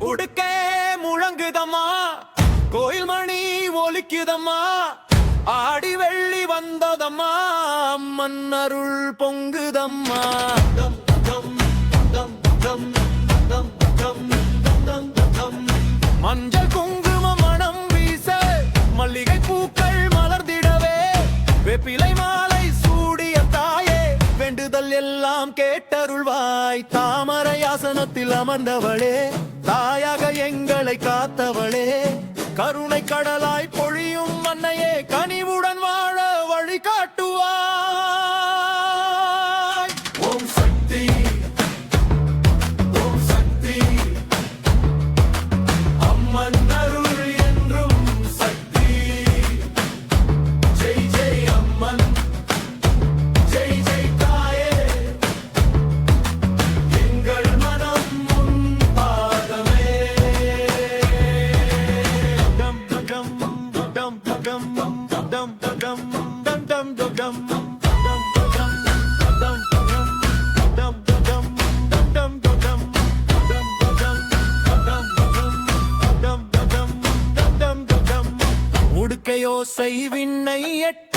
உடுக்கே முழங்குதம்மா, கோயில் மணி ஒலிக்குதம்மா, ஆடி வெள்ளி வந்ததம்மா, அம்மன் அருள் பொங்குதம்மா. மஞ்சள் குங்கும மனம் வீச, மல்லிகை பூக்கள் மலர்ந்திடவே, வேப்பிலை மாலை சூடிய தாயே, வேண்டுதல் எல்லாம் கேட்டருள்வாய். தாமரை ஆசனத்தில் அமர்ந்தவளே, தாயாக எங்களை காத்தவளே, கருணை கடலாய் பொழியும் மன்னையே, கனிவுடன் வாழ வழி காட்டுவாய். ஓம் சக்தி, ஓம் சக்தி, அம்மன் அருள் என்றும் சக்தி. ஜெய் ஜெய் அம்மன், ஜெய் ஜெய் தாயே, எங்கள் மனம் உன் பாதமே. டம் டம் டம் டம் டம் டம் டம் டம் டம் உடுக்கையோசை விண்ணை எட்ட,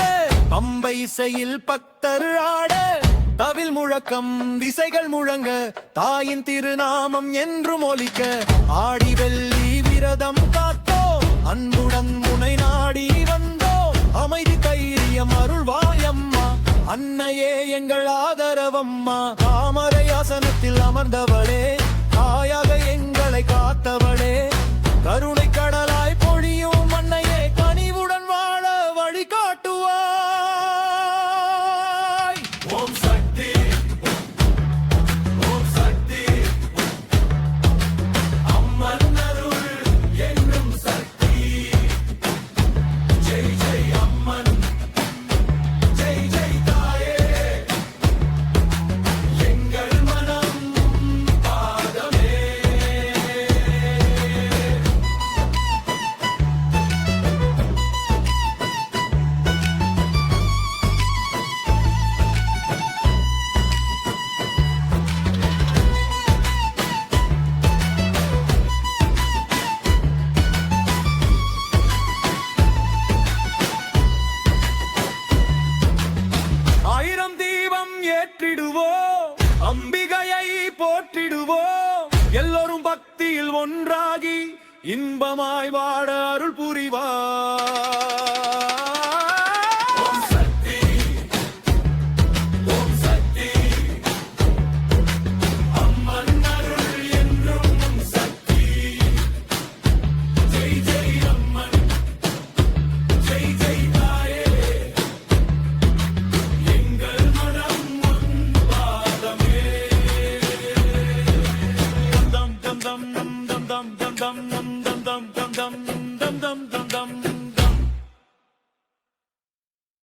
பம்பை செயல் பக்தர் ஆட, தவில் முழக்கம் திசைகள் முழங்க, தாயின் திருநாமம் என்றும் ஒலிக்க, ஆடி வெள்ளி விரதம் காத்தோ, அன்புடன் முனை நாடி வந்தோ, அமைதி தைரியம் அருள்வாயம்மா, அன்னையே எங்கள் ஆதரவம்மா. தாமரை ஆசனத்தில் அமர்ந்தவளே, தாயாக எங்களை காத்தவளே, கருணை கடலாய் பொழியும் மன்னையே, கனிவுடன் வாழ வழி காட்டுவாய். ஓம் சக்தி, ஓம் சக்தி, அம்மன் அருள் என்னும் சக்தி. ஜெய் ஜெய் அம்மன், ஜெய் ஜெய் தாயே, எங்கள் மனம் பாதமே. ஆயிரம் தீபம் ஏற்றிடுவோம், அம்பிகையை போற்றிடுவோம், எல்லோரும் பக்தியில் ஒன்றாகி இன்பமாய் வாட அருள் புரிவார்.